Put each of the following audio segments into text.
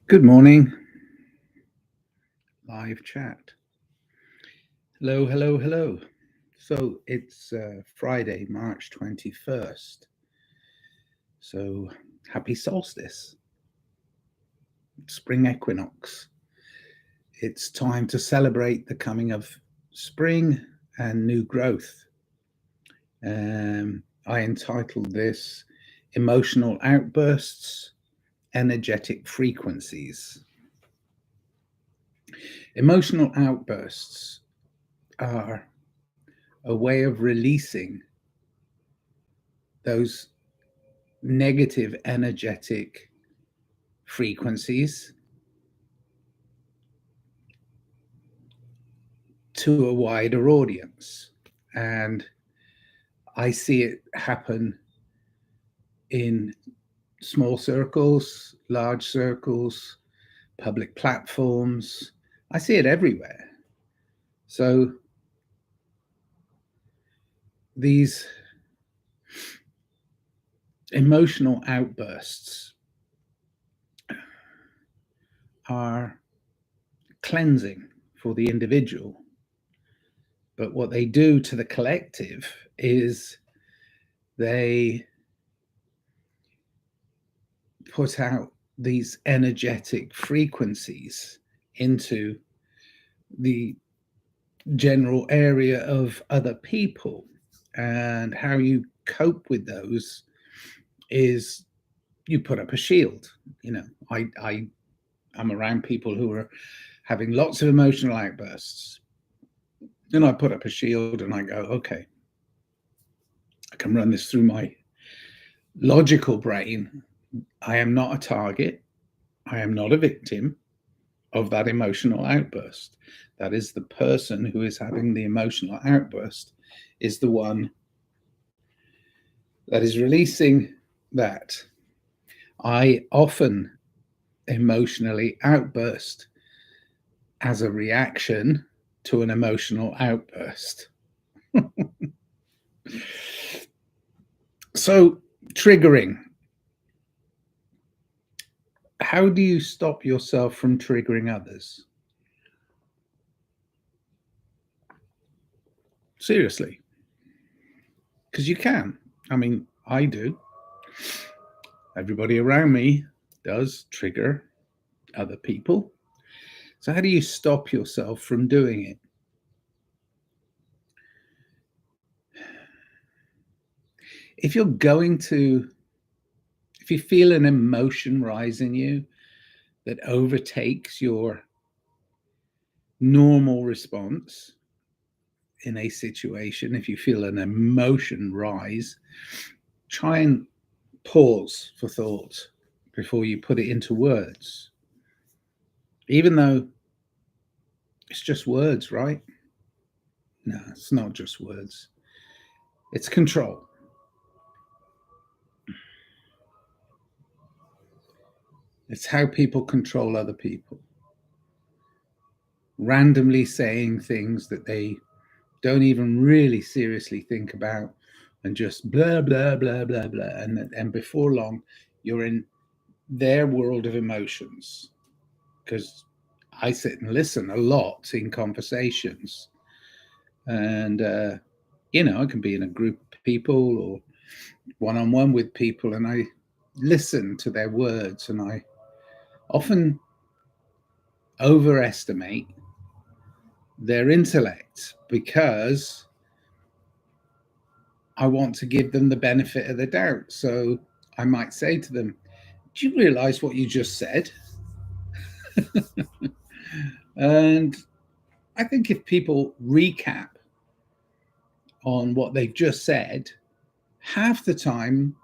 Good morning. Live chat. Hello, hello, hello. So it's Friday, March 21st. So happy solstice, spring equinox. It's time to celebrate the coming of spring and new growth. I entitled this Emotional Outbursts, Energetic Frequencies. Emotional outbursts are a way of releasing those negative energetic frequencies to a wider audience. And I see it happen in small circles, large circles, public platforms. I see it everywhere. So these emotional outbursts are cleansing for the individual. But what they do to the collective is they put out these energetic frequencies into the general area of other people. And how you cope with those is you put up a shield. I'm around people who are having lots of emotional outbursts, and I put up a shield and I go, okay, I can run this through my logical brain. I am not a target. I am not a victim of that emotional outburst. That is, the person who is having the emotional outburst is the one that is releasing that. I often emotionally outburst as a reaction to an emotional outburst. So, triggering. How do you stop yourself from triggering others? Seriously. Because you can. I mean, I do. Everybody around me does trigger other people. So, how do you stop yourself from doing it? If you feel an emotion rise in you that overtakes your normal response in a situation, if you feel an emotion rise, try and pause for thought before you put it into words. Even though it's just words, right? No, it's not just words. It's control. It's how people control other people. Randomly saying things that they don't even really seriously think about, and just blah, blah, blah, blah, blah. And before long, you're in their world of emotions. Because I sit and listen a lot in conversations. And, I can be in a group of people or one-on-one with people, and I listen to their words, and I often overestimate their intellect because I want to give them the benefit of the doubt. So I might say to them, do you realize what you just said? And I think if people recap on what they've just said, half the time,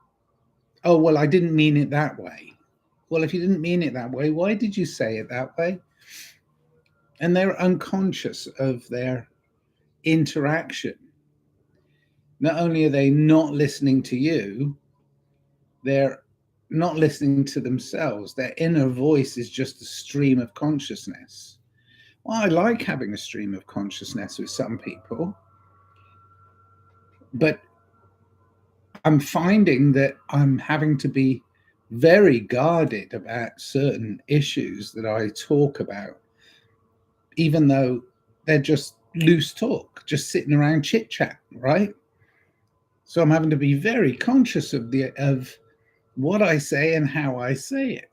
oh, well, I didn't mean it that way. Well, if you didn't mean it that way, why did you say it that way? And they're unconscious of their interaction. Not only are they not listening to you, they're not listening to themselves. Their inner voice is just a stream of consciousness. Well, I like having a stream of consciousness with some people, but I'm finding that I'm having to be very guarded about certain issues that I talk about, even though they're just loose talk, just sitting around chit chat, right? So I'm having to be very conscious of what I say and how I say it.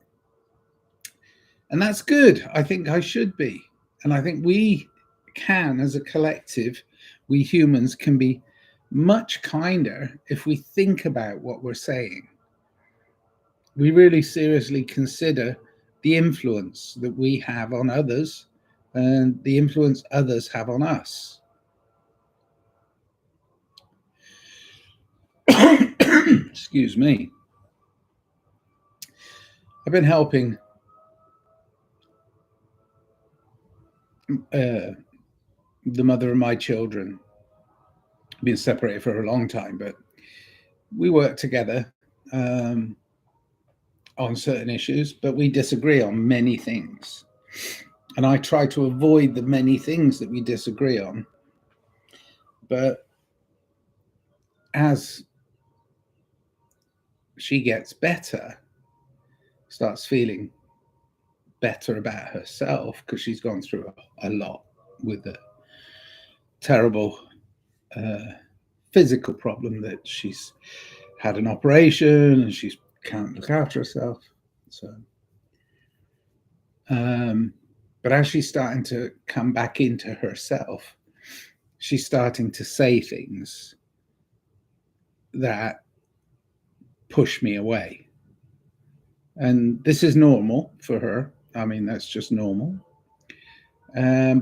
And that's good. I think I should be. And I think we can, as a collective, we humans can be much kinder if we think about what we're saying. We really seriously consider the influence that we have on others and the influence others have on us. Excuse me. I've been helping uh, the mother of my children. Been separated for a long time, but we work together on certain issues, but we disagree on many things. And I try to avoid the many things that we disagree on. But as she gets better, starts feeling better about herself, because she's gone through a lot with a terrible uh, physical problem that she's had an operation and she can't look after herself. So, um, but as she's starting to come back into herself, she's starting to say things that push me away. And this is normal for her. I mean, that's just normal,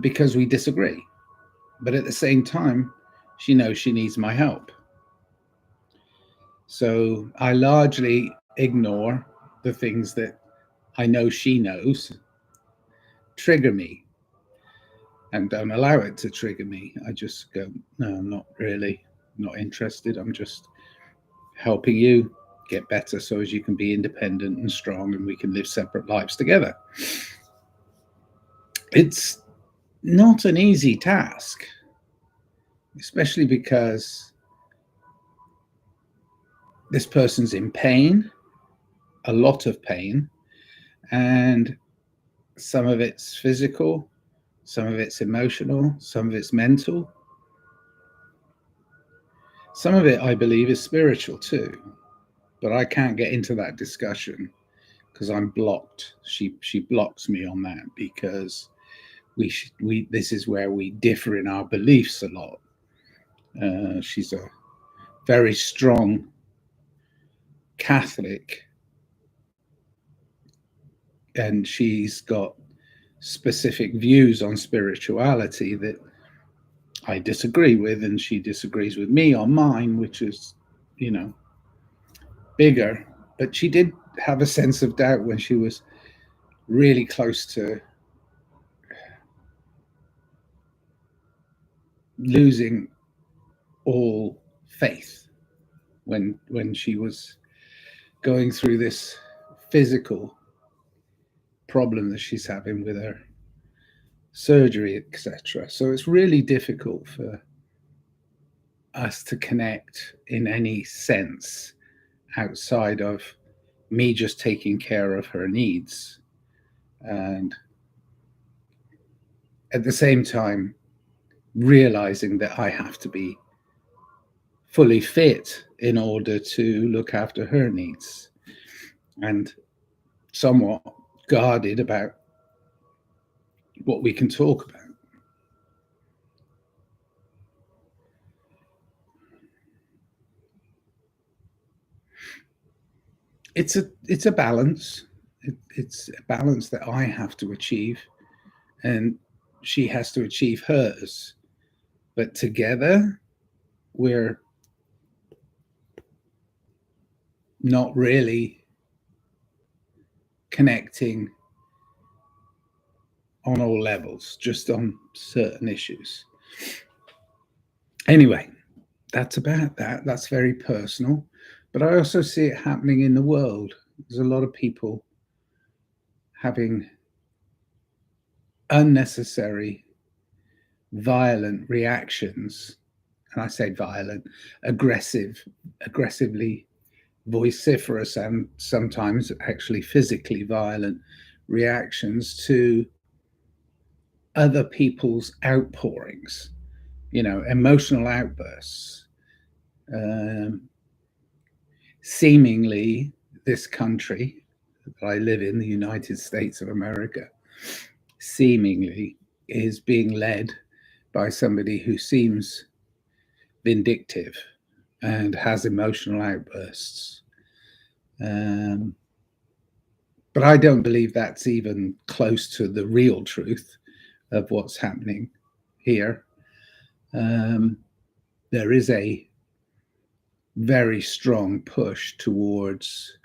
because we disagree. But at the same time, she knows she needs my help. So I largely ignore the things that I know she knows trigger me and don't allow it to trigger me. I just go, no, I'm not really, not interested. I'm just helping you get better so as you can be independent and strong and we can live separate lives together. It's not an easy task, especially because this person's in pain, a lot of pain, and some of it's physical, some of it's emotional, some of it's mental. Some of it, I believe, is spiritual too, but I can't get into that discussion because I'm blocked. She blocks me on that because we this is where we differ in our beliefs a lot. She's a very strong Catholic, and she's got specific views on spirituality that I disagree with, and she disagrees with me on mine, which is, you know, bigger. But she did have a sense of doubt when she was really close to losing all faith when she was going through this physical problem that she's having with her surgery, etc. So it's really difficult for us to connect in any sense outside of me just taking care of her needs, and at the same time realizing that I have to be fully fit in order to look after her needs, and somewhat guarded about what we can talk about. It's a balance. It's a balance that I have to achieve, and she has to achieve hers. But together, we're not really connecting on all levels, just on certain issues. Anyway, that's about that. That's very personal. But I also see it happening in the world. There's a lot of people having unnecessary, violent reactions. And I say violent, aggressively vociferous and sometimes actually physically violent reactions to other people's outpourings, emotional outbursts. Um, Seemingly, this country that I live in, the United States of America, seemingly is being led by somebody who seems vindictive and has emotional outbursts. Um, but I don't believe that's even close to the real truth of what's happening here. Um, there is a very strong push towards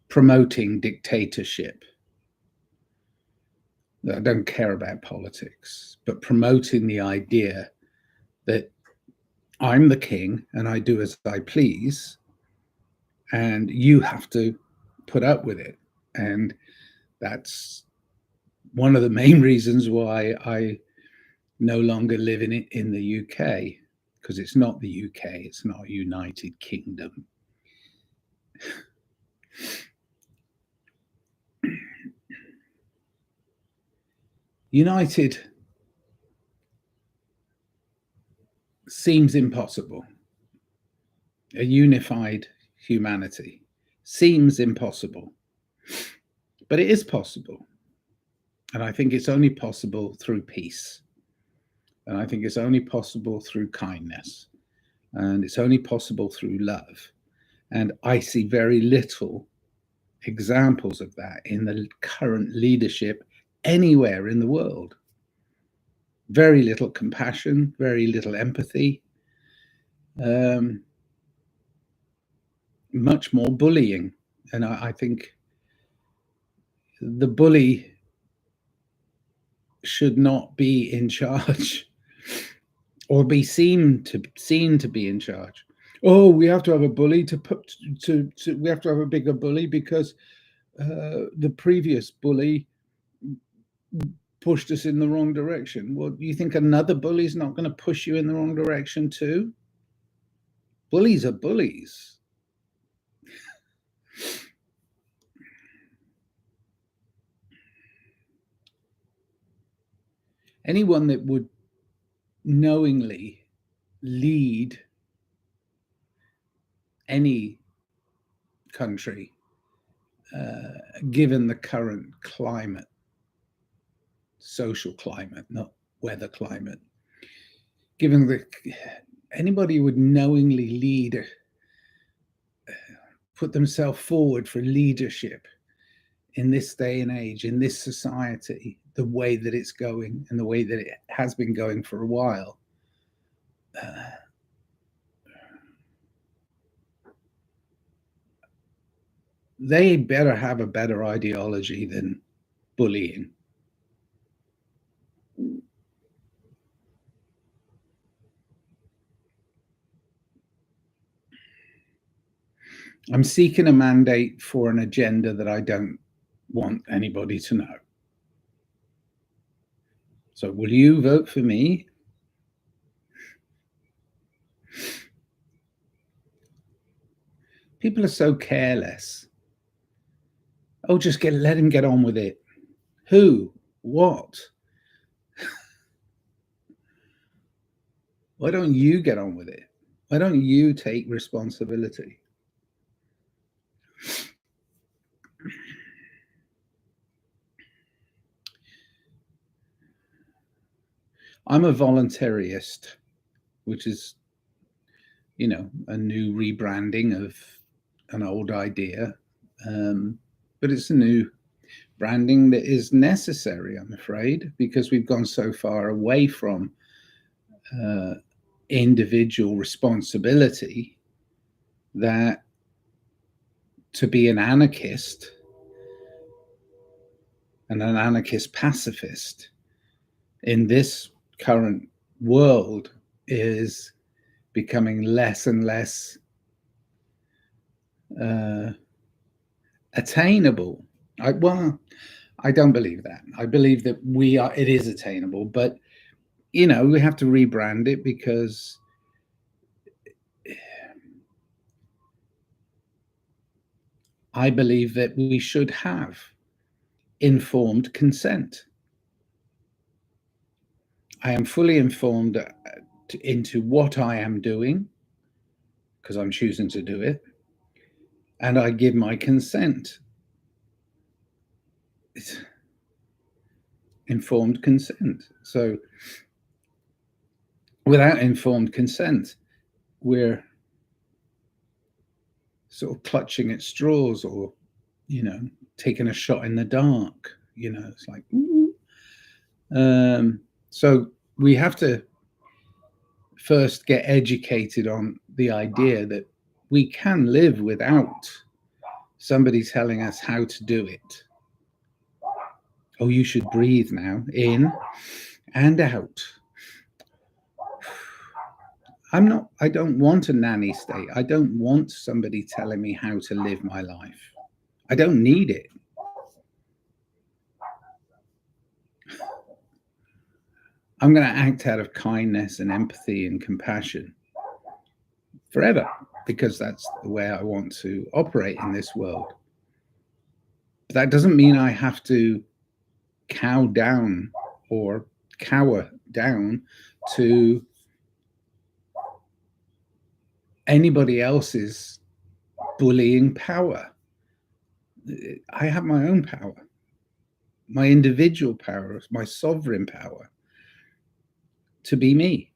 promoting dictatorship. I don't care about politics, but promoting the idea that I'm the king and I do as I please, and you have to put up with it. And that's one of the main reasons why I no longer live in the UK, because it's not the UK, it's not United Kingdom. United seems impossible. A unified humanity seems impossible, but it is possible. And I think it's only possible through peace. And I think it's only possible through kindness. And it's only possible through love. And I see very little examples of that in the current leadership anywhere in the world. Very little compassion, very little empathy, much more bullying. And I think the bully should not be in charge or be seen to be in charge. Oh, we have to have a bully we have to have a bigger bully because the previous bully pushed us in the wrong direction. Well, you think another bully's not going to push you in the wrong direction too? Bullies are bullies. Anyone that would knowingly lead any country, given the current climate, social climate, not weather climate, given the anybody would knowingly lead, put themselves forward for leadership in this day and age, in this society, the way that it's going and the way that it has been going for a while, they better have a better ideology than bullying. I'm seeking a mandate for an agenda that I don't want anybody to know. So, will you vote for me? People are so careless. Oh, just let him get on with it. Who? What? Why don't you get on with it? Why don't you take responsibility? I'm a voluntarist, which is, a new rebranding of an old idea. But it's a new branding that is necessary, I'm afraid, because we've gone so far away from individual responsibility that to be an anarchist and an anarchist pacifist in this current world is becoming less and less attainable. I don't believe that. I believe that it is attainable, but we have to rebrand it because I believe that we should have informed consent. I am fully informed into what I am doing because I'm choosing to do it, and I give my consent. It's informed consent. So without informed consent, we're sort of clutching at straws or, you know, taking a shot in the dark. It's like, ooh. So we have to first get educated on the idea that we can live without somebody telling us how to do it. Oh, you should breathe now, in and out. I don't want a nanny state. I don't want somebody telling me how to live my life. I don't need it. I'm going to act out of kindness and empathy and compassion forever because that's the way I want to operate in this world. But that doesn't mean I have to cow down or cower down to anybody else's bullying power. I have my own power, my individual power, my sovereign power to be me.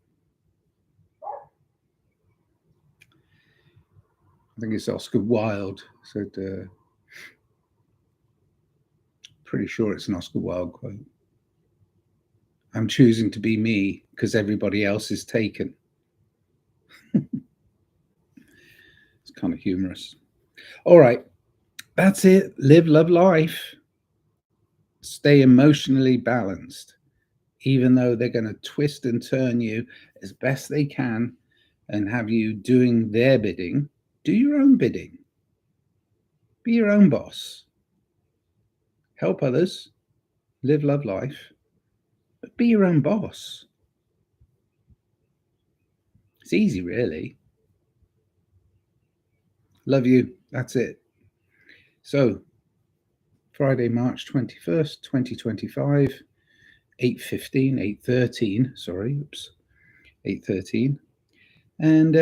I think it's Oscar Wilde said, pretty sure it's an Oscar Wilde quote. I'm choosing to be me because everybody else is taken. It's kind of humorous. All right, that's it. Live, love, life. Stay emotionally balanced, even though they're going to twist and turn you as best they can and have you doing their bidding. Do your own bidding. Be your own boss. Help others. Live, love, life. But be your own boss. It's easy, really. Love you. That's it. So, Friday, March 21st, 2025, 8:15, 8:13, sorry, oops, 8:13. And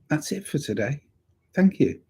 that's it for today. Thank you.